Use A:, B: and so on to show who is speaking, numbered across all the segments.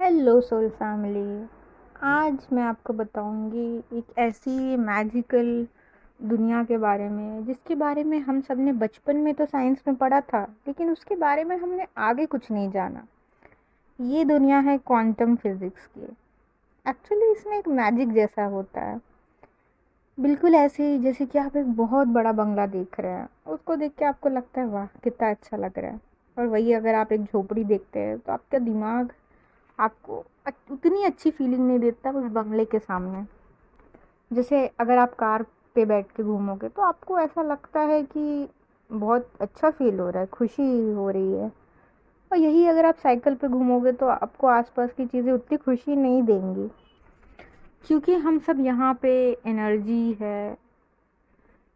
A: Hello soul family. आज मैं आपको बताऊंगी एक ऐसी मैजिकल दुनिया के बारे में जिसके बारे में हम सब ने बचपन में तो साइंस में पढ़ा था, लेकिन उसके बारे में हमने आगे कुछ नहीं जाना। ये दुनिया है क्वांटम फिजिक्स की। एक्चुअली इसमें एक मैजिक जैसा होता है, बिल्कुल ऐसे ही जैसे कि आप एक बहुत बड़ा बंगला देख रहे हैं, उसको देख के आपको लगता है वाह कितना अच्छा लग रहा है। और वही अगर आप एक झोपड़ी देखते हैं तो आपका दिमाग आपको उतनी अच्छी फीलिंग नहीं देता उस बंगले के सामने। जैसे अगर आप कार पे बैठ के घूमोगे तो आपको ऐसा लगता है कि बहुत अच्छा फील हो रहा है, खुशी हो रही है। और यही अगर आप साइकिल पे घूमोगे तो आपको आसपास की चीज़ें उतनी खुशी नहीं देंगी, क्योंकि हम सब यहाँ पे एनर्जी है।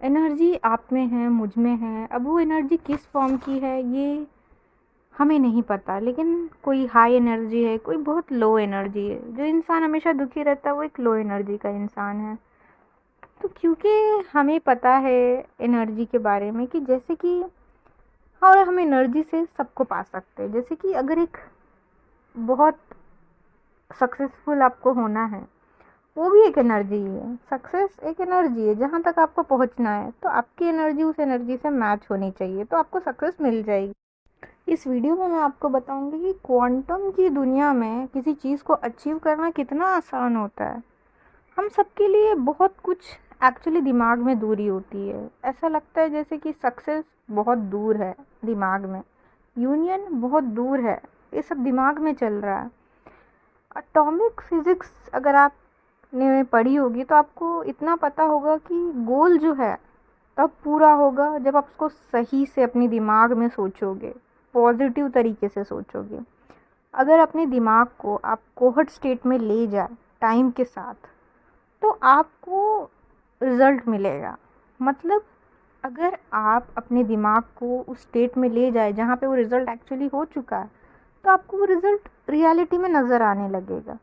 A: एनर्जी आप में है, मुझ में है। अब वो एनर्जी किस फॉर्म की है ये हमें नहीं पता, लेकिन कोई हाई एनर्जी है, कोई बहुत लो एनर्जी है। जो इंसान हमेशा दुखी रहता है वो एक लो एनर्जी का इंसान है। तो क्योंकि हमें पता है एनर्जी के बारे में कि जैसे कि और हम एनर्जी से सबको पा सकते हैं। जैसे कि अगर एक बहुत सक्सेसफुल आपको होना है, वो भी एक एनर्जी ही है। सक्सेस एक एनर्जी है, जहाँ तक आपको पहुँचना है तो आपकी एनर्जी उस एनर्जी से मैच होनी चाहिए, तो आपको सक्सेस मिल जाएगी। इस वीडियो में मैं आपको बताऊंगी कि क्वांटम की दुनिया में किसी चीज़ को अचीव करना कितना आसान होता है। हम सबके लिए बहुत कुछ एक्चुअली दिमाग में दूरी होती है। ऐसा लगता है जैसे कि सक्सेस बहुत दूर है दिमाग में, यूनियन बहुत दूर है, ये सब दिमाग में चल रहा है। एटॉमिक फिजिक्स अगर आपने पढ़ी होगी तो आपको इतना पता होगा कि गोल जो है तब पूरा होगा जब आप उसको सही से अपने दिमाग में सोचोगे, पॉजिटिव तरीके से सोचोगे। अगर अपने दिमाग को आप कोहट स्टेट में ले जाए टाइम के साथ तो आपको रिज़ल्ट मिलेगा। मतलब अगर आप अपने दिमाग को उस स्टेट में ले जाए जहाँ पे वो रिज़ल्ट एक्चुअली हो चुका है, तो आपको वो रिज़ल्ट रियलिटी में नज़र आने लगेगा।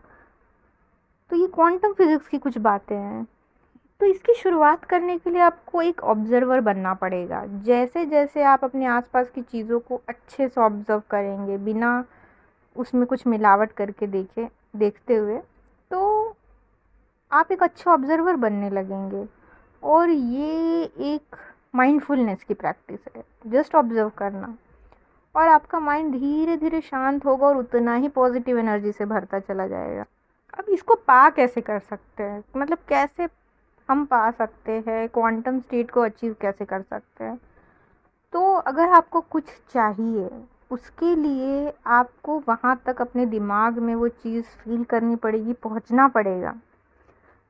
A: तो ये क्वांटम फिज़िक्स की कुछ बातें हैं। तो इसकी शुरुआत करने के लिए आपको एक ऑब्ज़र्वर बनना पड़ेगा। जैसे जैसे आप अपने आसपास की चीज़ों को अच्छे से ऑब्ज़र्व करेंगे, बिना उसमें कुछ मिलावट करके देखते हुए, तो आप एक अच्छे ऑब्ज़र्वर बनने लगेंगे। और ये एक माइंडफुलनेस की प्रैक्टिस है, जस्ट ऑब्ज़र्व करना। और आपका माइंड धीरे धीरे शांत होगा और उतना ही पॉजिटिव एनर्जी से भरता चला जाएगा। अब इसको पा कैसे कर सकते हैं, मतलब कैसे हम पा सकते हैं, क्वांटम स्टेट को अचीव कैसे कर सकते हैं। तो अगर आपको कुछ चाहिए, उसके लिए आपको वहाँ तक अपने दिमाग में वो चीज़ फील करनी पड़ेगी, पहुँचना पड़ेगा।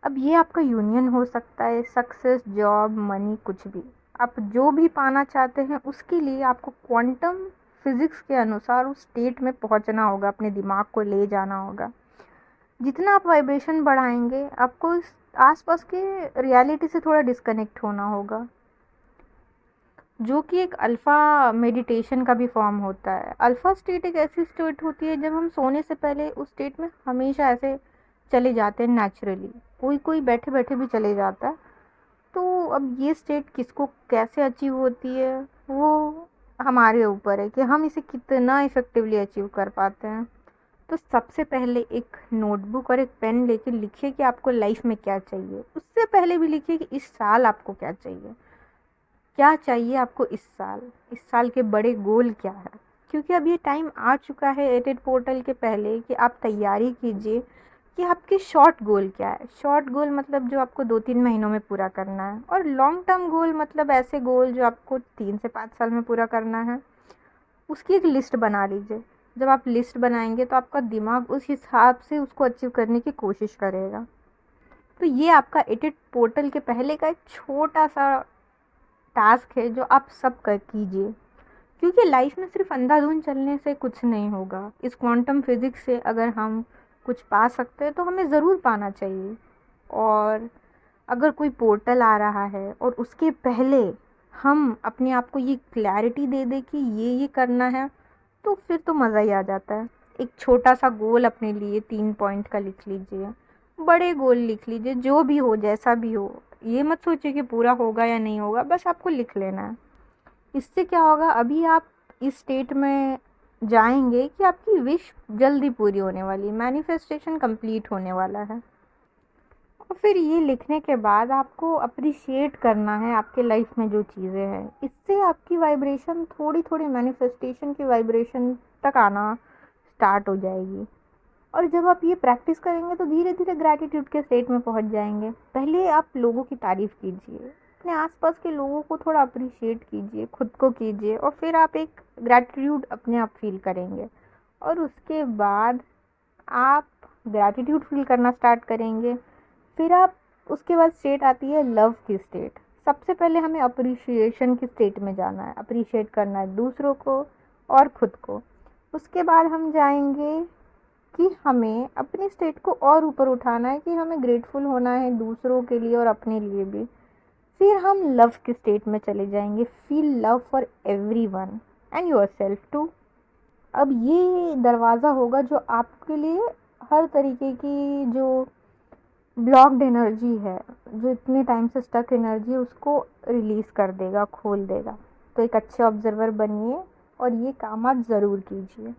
A: अब ये आपका यूनियन हो सकता है, सक्सेस, जॉब, मनी, कुछ भी। आप जो भी पाना चाहते हैं उसके लिए आपको क्वांटम फिज़िक्स के अनुसार उस स्टेट में पहुँचना होगा, अपने दिमाग को ले जाना होगा। जितना आप वाइब्रेशन बढ़ाएंगे आपको इस आसपास के रियलिटी से थोड़ा डिस्कनेक्ट होना होगा, जो कि एक अल्फ़ा मेडिटेशन का भी फॉर्म होता है। अल्फ़ा स्टेट एक ऐसी स्टेट होती है जब हम सोने से पहले उस स्टेट में हमेशा ऐसे चले जाते हैं नेचुरली। कोई कोई बैठे बैठे भी चले जाता है। तो अब ये स्टेट किसको कैसे अचीव होती है वो हमारे ऊपर है कि हम इसे कितना इफ़ेक्टिवली अचीव कर पाते हैं। तो सबसे पहले एक नोटबुक और एक पेन लेके लिखिए कि आपको लाइफ में क्या चाहिए। उससे पहले भी लिखिए कि इस साल आपको क्या चाहिए, क्या चाहिए आपको इस साल के बड़े गोल क्या है। क्योंकि अब ये टाइम आ चुका है एडिट पोर्टल के पहले कि आप तैयारी कीजिए कि आपके शॉर्ट गोल क्या है। शॉर्ट गोल मतलब जो आपको 2-3 महीनों में पूरा करना है, और लॉन्ग टर्म गोल मतलब ऐसे गोल जो आपको 3 से 5 साल में पूरा करना है। उसकी एक लिस्ट बना लीजिए। जब आप लिस्ट बनाएंगे तो आपका दिमाग उस हिसाब से उसको अचीव करने की कोशिश करेगा। तो ये आपका एडिट पोर्टल के पहले का एक छोटा सा टास्क है जो आप सब कर कीजिए। क्योंकि लाइफ में सिर्फ अंधाधुंध चलने से कुछ नहीं होगा। इस क्वांटम फिजिक्स से अगर हम कुछ पा सकते हैं तो हमें ज़रूर पाना चाहिए। और अगर कोई पोर्टल आ रहा है और उसके पहले हम अपने आप को ये क्लैरिटी दे दे कि ये करना है, तो फिर तो मज़ा ही आ जाता है। एक छोटा सा गोल अपने लिए 3 पॉइंट का लिख लीजिए, बड़े गोल लिख लीजिए, जो भी हो जैसा भी हो। ये मत सोचिए कि पूरा होगा या नहीं होगा, बस आपको लिख लेना है। इससे क्या होगा, अभी आप इस स्टेट में जाएंगे कि आपकी विश जल्दी पूरी होने वाली, मैनिफेस्टेशन कंप्लीट होने वाला है। और फिर ये लिखने के बाद आपको अप्रिशिएट करना है आपके लाइफ में जो चीज़ें हैं। इससे आपकी वाइब्रेशन थोड़ी थोड़ी मैनिफेस्टेशन की वाइब्रेशन तक आना स्टार्ट हो जाएगी। और जब आप ये प्रैक्टिस करेंगे तो धीरे धीरे ग्रैटिट्यूड के स्टेट में पहुंच जाएंगे। पहले आप लोगों की तारीफ कीजिए, अपने आसपास के लोगों को थोड़ा अप्रिशिएट कीजिए, खुद को कीजिए, और फिर आप एक ग्रैटिट्यूड अपने आप फील करेंगे। और उसके बाद आप ग्रैटिट्यूड फील करना स्टार्ट करेंगे। फिर आप, उसके बाद स्टेट आती है लव की स्टेट। सबसे पहले हमें अप्रिशिएशन की स्टेट में जाना है, अप्रिशिएट करना है दूसरों को और खुद को। उसके बाद हम जाएंगे कि हमें अपनी स्टेट को और ऊपर उठाना है, कि हमें ग्रेटफुल होना है दूसरों के लिए और अपने लिए भी। फिर हम लव की स्टेट में चले जाएंगे, feel love for everyone and yourself too. अब ये दरवाज़ा होगा जो आपके लिए हर तरीके की जो ब्लॉक्ड एनर्जी है, जो इतने टाइम से स्टक एनर्जी है, उसको रिलीज़ कर देगा, खोल देगा। तो एक अच्छे ऑब्जर्वर बनिए और ये काम आप ज़रूर कीजिए।